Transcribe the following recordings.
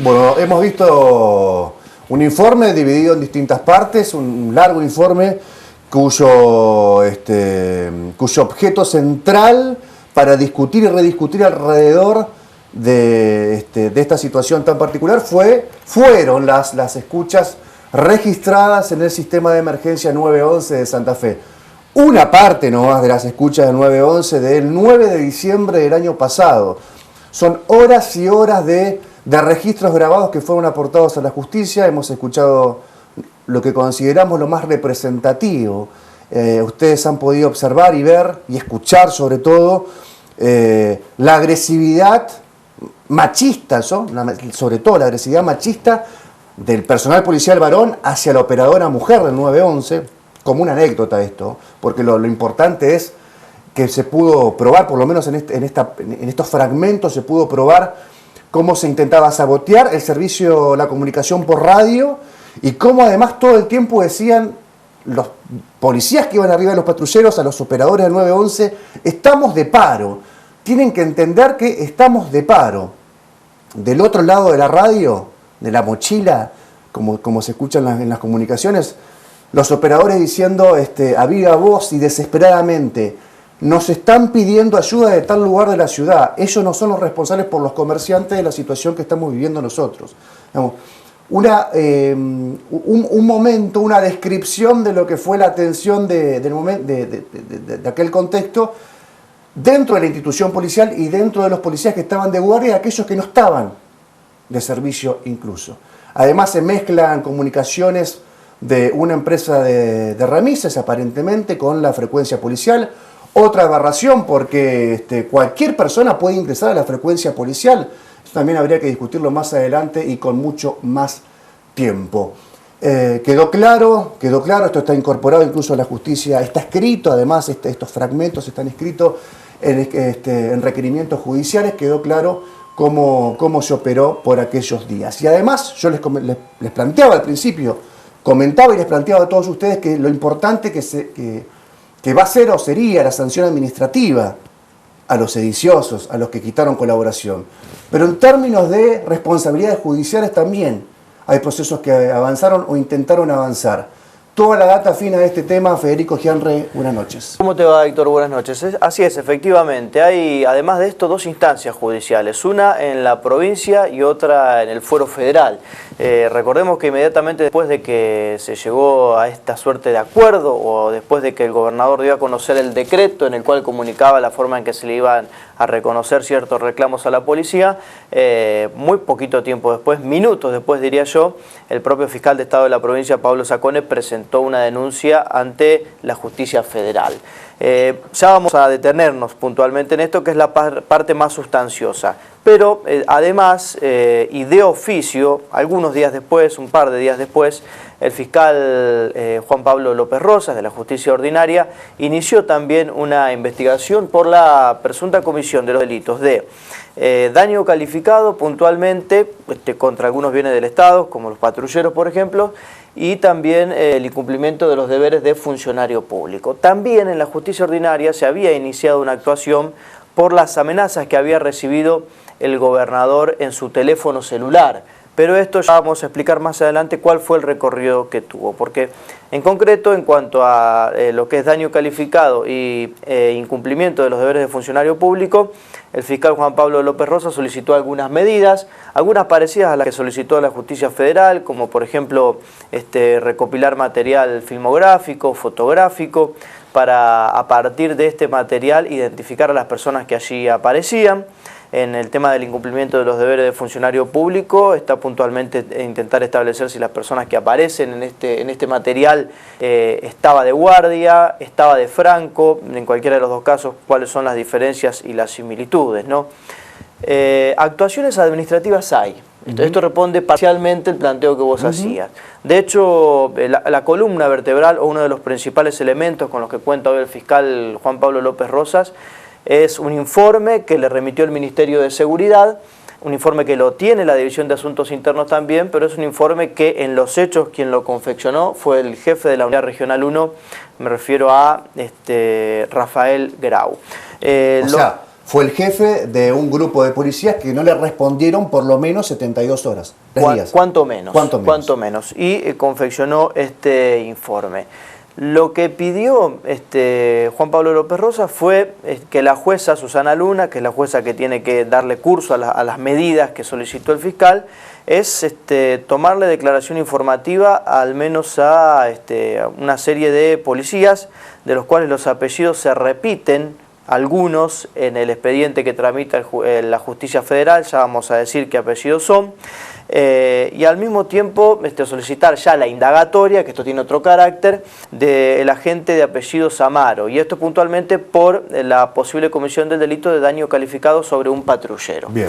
Bueno, hemos visto un informe dividido en distintas partes, un largo informe cuyo objeto central para discutir y rediscutir alrededor de esta situación tan particular fueron las escuchas registradas en el sistema de emergencia 911 de Santa Fe. Una parte nomás de las escuchas del 911 del 9 de diciembre del año pasado. Son horas y horas de registros grabados que fueron aportados a la justicia. Hemos escuchado lo que consideramos lo más representativo. Ustedes han podido observar y ver y escuchar sobre todo la agresividad machista, sobre todo la agresividad machista del personal policial varón hacia la operadora mujer del 911, como una anécdota esto, porque lo importante es que se pudo probar, por lo menos en estos fragmentos se pudo probar cómo se intentaba sabotear el servicio, la comunicación por radio, y cómo además todo el tiempo decían los policías que iban arriba de los patrulleros a los operadores del 911, estamos de paro, tienen que entender que estamos de paro. Del otro lado de la radio, de la mochila, como se escucha en las comunicaciones, los operadores diciendo a viva voz y desesperadamente, nos están pidiendo ayuda de tal lugar de la ciudad, ellos no son los responsables por los comerciantes de la situación que estamos viviendo nosotros. Digamos, un momento, una descripción de lo que fue la tensión de aquel contexto dentro de la institución policial y dentro de los policías que estaban de guardia y aquellos que no estaban de servicio incluso. Además se mezclan comunicaciones de una empresa de remises aparentemente con la frecuencia policial. Otra aberración porque cualquier persona puede ingresar a la frecuencia policial. Esto también habría que discutirlo más adelante y con mucho más tiempo. Quedó claro, esto está incorporado incluso a la justicia, está escrito, además estos fragmentos están escritos en requerimientos judiciales, quedó claro cómo se operó por aquellos días. Y además yo les planteaba al principio, comentaba y les planteaba a todos ustedes que lo importante que va a ser o sería la sanción administrativa a los sediciosos, a los que quitaron colaboración. Pero en términos de responsabilidades judiciales también hay procesos que avanzaron o intentaron avanzar. Toda la data fina de este tema, Federico Gianre, buenas noches. ¿Cómo te va, Héctor? Buenas noches. Así es, efectivamente. Hay, además de esto, dos instancias judiciales. Una en la provincia y otra en el fuero federal. Recordemos que inmediatamente después de que se llegó a esta suerte de acuerdo o después de que el gobernador dio a conocer el decreto en el cual comunicaba la forma en que se le iban a reconocer ciertos reclamos a la policía, muy poquito tiempo después, minutos después diría yo, el propio fiscal de Estado de la provincia, Pablo Sacone, presentó una denuncia ante la justicia federal. Ya vamos a detenernos puntualmente en esto, que es la parte más sustanciosa. Pero además, y de oficio, algunos días después, un par de días después, el fiscal Juan Pablo López Rosas, de la Justicia Ordinaria, inició también una investigación por la presunta comisión de los delitos de daño calificado puntualmente contra algunos bienes del Estado, como los patrulleros, por ejemplo, y también el incumplimiento de los deberes de funcionario público. También en la Justicia Ordinaria se había iniciado una actuación por las amenazas que había recibido el gobernador en su teléfono celular. Pero esto ya vamos a explicar más adelante cuál fue el recorrido que tuvo, porque en concreto, en cuanto a lo que es daño calificado y incumplimiento de los deberes de funcionario público, el fiscal Juan Pablo López Rosas solicitó algunas medidas, algunas parecidas a las que solicitó la Justicia Federal, como por ejemplo recopilar material filmográfico, fotográfico, para a partir de este material identificar a las personas que allí aparecían. En el tema del incumplimiento de los deberes de funcionario público está puntualmente intentar establecer si las personas que aparecen en este material estaba de guardia, estaba de franco, en cualquiera de los dos casos cuáles son las diferencias y las similitudes, ¿no? Actuaciones administrativas hay. Esto responde parcialmente el planteo que vos hacías. De hecho, la columna vertebral o uno de los principales elementos con los que cuenta hoy el fiscal Juan Pablo López Rosas es un informe que le remitió el Ministerio de Seguridad, un informe que lo tiene la División de Asuntos Internos también, pero es un informe que en los hechos quien lo confeccionó fue el jefe de la Unidad Regional 1, me refiero a Rafael Grau. fue el jefe de un grupo de policías que no le respondieron por lo menos 72 horas. ¿Cuánto menos? ¿Cuánto menos? Y confeccionó este informe. Lo que pidió Juan Pablo López Rosas fue que la jueza Susana Luna, que es la jueza que tiene que darle curso a las medidas que solicitó el fiscal, es tomarle declaración informativa al menos a una serie de policías, de los cuales los apellidos se repiten, algunos en el expediente que tramita la Justicia Federal, ya vamos a decir qué apellidos son, y al mismo tiempo solicitar ya la indagatoria, que esto tiene otro carácter, del agente de apellido Samaro, y esto puntualmente por la posible comisión del delito de daño calificado sobre un patrullero. Bien.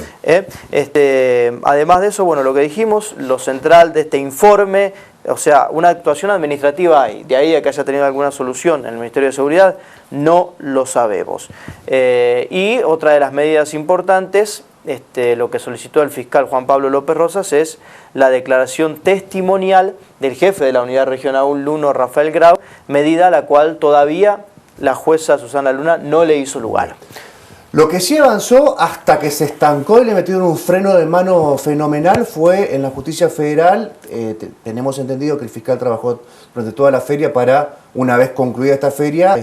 Además de eso, bueno, lo que dijimos, lo central de este informe, o sea, una actuación administrativa hay, de ahí a que haya tenido alguna solución en el Ministerio de Seguridad, no lo sabemos. Y otra de las medidas importantes, lo que solicitó el fiscal Juan Pablo López Rosas, es la declaración testimonial del jefe de la Unidad Regional 1, Rafael Grau, medida a la cual todavía la jueza Susana Luna no le hizo lugar. Lo que sí avanzó hasta que se estancó y le metieron un freno de mano fenomenal fue en la Justicia Federal. Tenemos entendido que el fiscal trabajó durante toda la feria para, una vez concluida esta feria,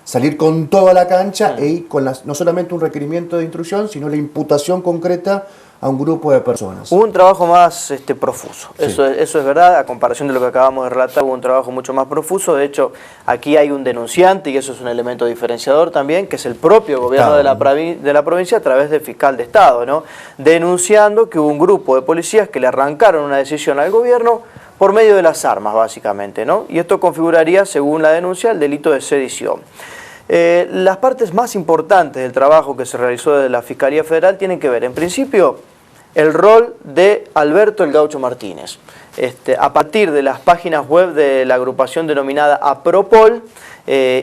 salir con toda la cancha y con no solamente un requerimiento de instrucción, sino la imputación concreta a un grupo de personas. Hubo un trabajo más profuso, Sí. eso es verdad, a comparación de lo que acabamos de relatar, hubo un trabajo mucho más profuso. De hecho, aquí hay un denunciante, y eso es un elemento diferenciador también, que es el propio gobierno de la provincia a través del fiscal de Estado, ¿no? Denunciando que hubo un grupo de policías que le arrancaron una decisión al gobierno por medio de las armas, básicamente, ¿no? Y esto configuraría, según la denuncia, el delito de sedición. Las partes más importantes del trabajo que se realizó desde la Fiscalía Federal tienen que ver, en principio, el rol de Alberto el Gaucho Martínez. A partir de las páginas web de la agrupación denominada APROPOL,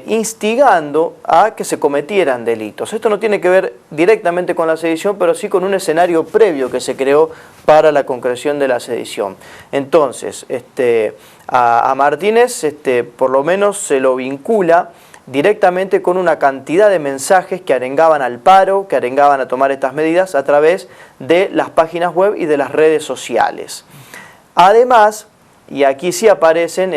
instigando a que se cometieran delitos. Esto no tiene que ver directamente con la sedición, pero sí con un escenario previo que se creó para la concreción de la sedición. Entonces, a Martínez, por lo menos se lo vincula directamente con una cantidad de mensajes que arengaban al paro, que arengaban a tomar estas medidas a través de las páginas web y de las redes sociales. Además, y aquí sí aparecen,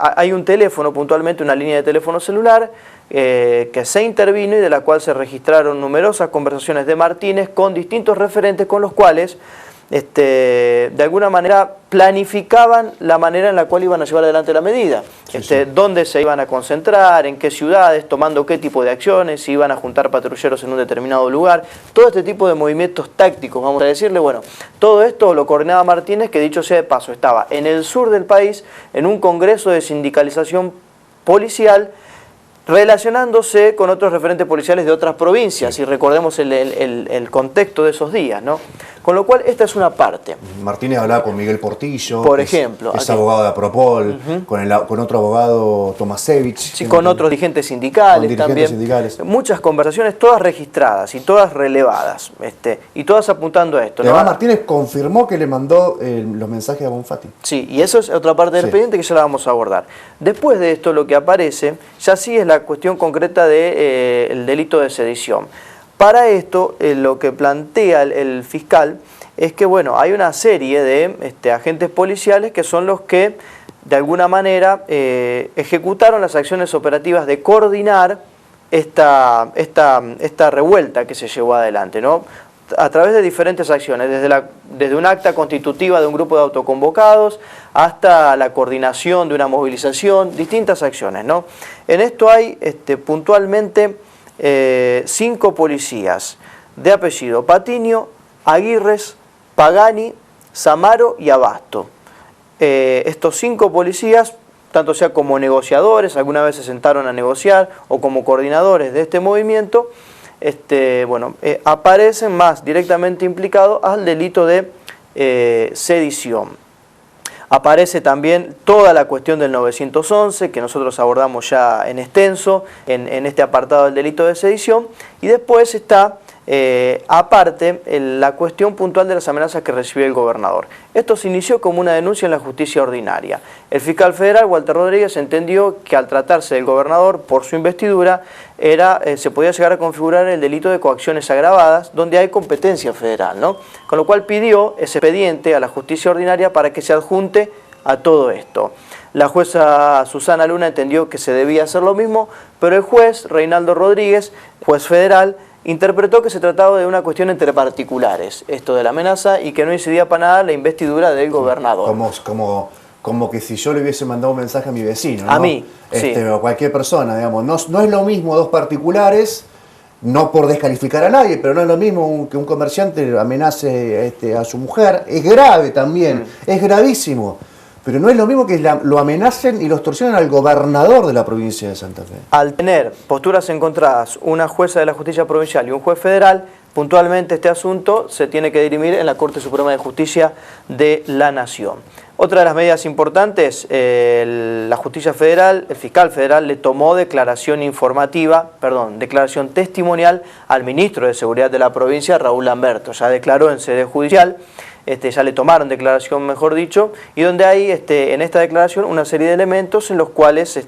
hay un teléfono, puntualmente una línea de teléfono celular, que se intervino y de la cual se registraron numerosas conversaciones de Martínez con distintos referentes con los cuales de alguna manera planificaban la manera en la cual iban a llevar adelante la medida, dónde se iban a concentrar, en qué ciudades, tomando qué tipo de acciones, si iban a juntar patrulleros en un determinado lugar, todo este tipo de movimientos tácticos, vamos a decirle. Bueno, todo esto lo coordinaba Martínez, que dicho sea de paso, estaba en el sur del país, en un congreso de sindicalización policial, relacionándose con otros referentes policiales de otras provincias, y recordemos el contexto de esos días, ¿no? Con lo cual, esta es una parte. Martínez hablaba con Miguel Portillo, por ejemplo, es abogado de Apropol, con otro abogado, Tomasevich. Sí, con otros dirigentes sindicales también. Muchas conversaciones, todas registradas y todas relevadas, y todas apuntando a esto. Además, Martínez confirmó que le mandó los mensajes a Bonfatti. Sí, y eso es otra parte del expediente que ya la vamos a abordar. Después de esto, lo que aparece, ya sí es la cuestión concreta del delito de sedición. Para esto, lo que plantea el fiscal es que, bueno, hay una serie de agentes policiales que son los que, de alguna manera, ejecutaron las acciones operativas de coordinar esta revuelta que se llevó adelante, ¿no? A través de diferentes acciones, desde un acta constitutiva de un grupo de autoconvocados hasta la coordinación de una movilización, distintas acciones, ¿no? En esto hay puntualmente 5 policías de apellido Patiño, Aguirres, Pagani, Samaro y Abasto. Estos 5 policías, tanto sea como negociadores, alguna vez se sentaron a negociar, o como coordinadores de este movimiento, aparecen más directamente implicados al delito de sedición. Aparece también toda la cuestión del 911, que nosotros abordamos ya en extenso, en este apartado del delito de sedición, y después está aparte, la cuestión puntual de las amenazas que recibió el gobernador. Esto se inició como una denuncia en la justicia ordinaria. El fiscal federal, Walter Rodríguez, entendió que al tratarse del gobernador por su investidura, se podía llegar a configurar el delito de coacciones agravadas, donde hay competencia federal, ¿no? Con lo cual pidió ese expediente a la justicia ordinaria para que se adjunte a todo esto. La jueza Susana Luna entendió que se debía hacer lo mismo, pero el juez Reinaldo Rodríguez, juez federal, interpretó que se trataba de una cuestión entre particulares, esto de la amenaza, y que no incidía para nada la investidura del gobernador. Como que si yo le hubiese mandado un mensaje a mi vecino, ¿no? A mí, sí. O cualquier persona, digamos. No es lo mismo dos particulares, no por descalificar a nadie, pero no es lo mismo que un comerciante amenace a su mujer. Es grave también, es gravísimo. Pero no es lo mismo que lo amenacen y lo extorsionen al gobernador de la provincia de Santa Fe. Al tener posturas encontradas una jueza de la justicia provincial y un juez federal, puntualmente este asunto se tiene que dirimir en la Corte Suprema de Justicia de la Nación. Otra de las medidas importantes, la justicia federal, el fiscal federal le tomó declaración testimonial al ministro de Seguridad de la provincia, Raúl Lamberto. Ya declaró en sede judicial. Ya le tomaron declaración, mejor dicho, y donde hay en esta declaración una serie de elementos en los cuales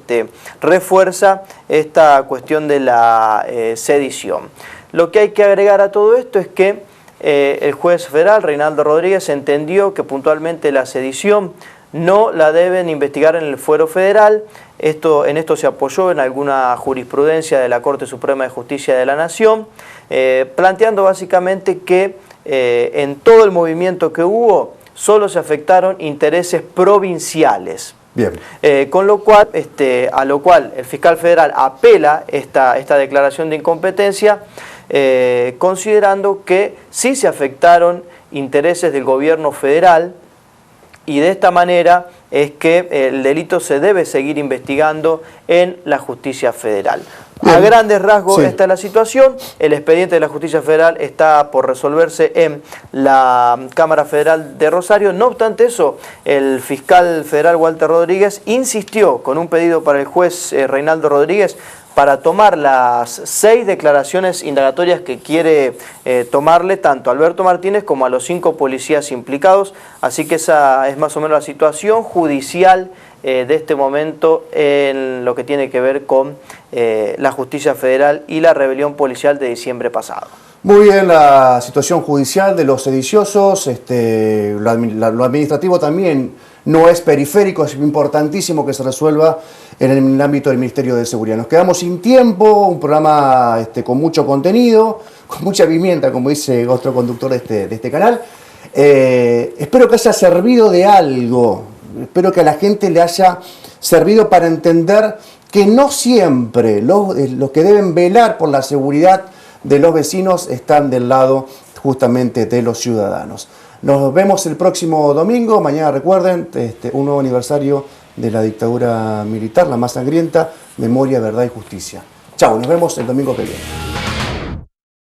refuerza esta cuestión de la sedición. Lo que hay que agregar a todo esto es que el juez federal, Reinaldo Rodríguez, entendió que puntualmente la sedición no la deben investigar en el fuero federal. En esto se apoyó en alguna jurisprudencia de la Corte Suprema de Justicia de la Nación, planteando básicamente que en todo el movimiento que hubo, solo se afectaron intereses provinciales. Bien. Con lo cual, a lo cual el fiscal federal apela esta declaración de incompetencia, considerando que sí se afectaron intereses del gobierno federal, y de esta manera es que el delito se debe seguir investigando en la justicia federal. A grandes rasgos, sí, esta es la situación. El expediente de la justicia federal está por resolverse en la Cámara Federal de Rosario. No obstante eso, el fiscal federal Walter Rodríguez insistió con un pedido para el juez Reinaldo Rodríguez para tomar las 6 declaraciones indagatorias que quiere tomarle tanto a Alberto Martínez como a los 5 policías implicados. Así que esa es más o menos la situación judicial de este momento en lo que tiene que ver con la justicia federal y la rebelión policial de diciembre pasado. Muy bien, la situación judicial de los sediciosos, lo administrativo también no es periférico, es importantísimo que se resuelva en el ámbito del Ministerio de Seguridad. Nos quedamos sin tiempo, un programa con mucho contenido, con mucha pimienta, como dice otro conductor de este canal. Espero que haya servido de algo, espero que a la gente le haya servido para entender que no siempre los que deben velar por la seguridad de los vecinos están del lado justamente de los ciudadanos. Nos vemos el próximo domingo. Mañana, recuerden, un nuevo aniversario de la dictadura militar, la más sangrienta, Memoria, Verdad y Justicia. Chao, nos vemos el domingo que viene.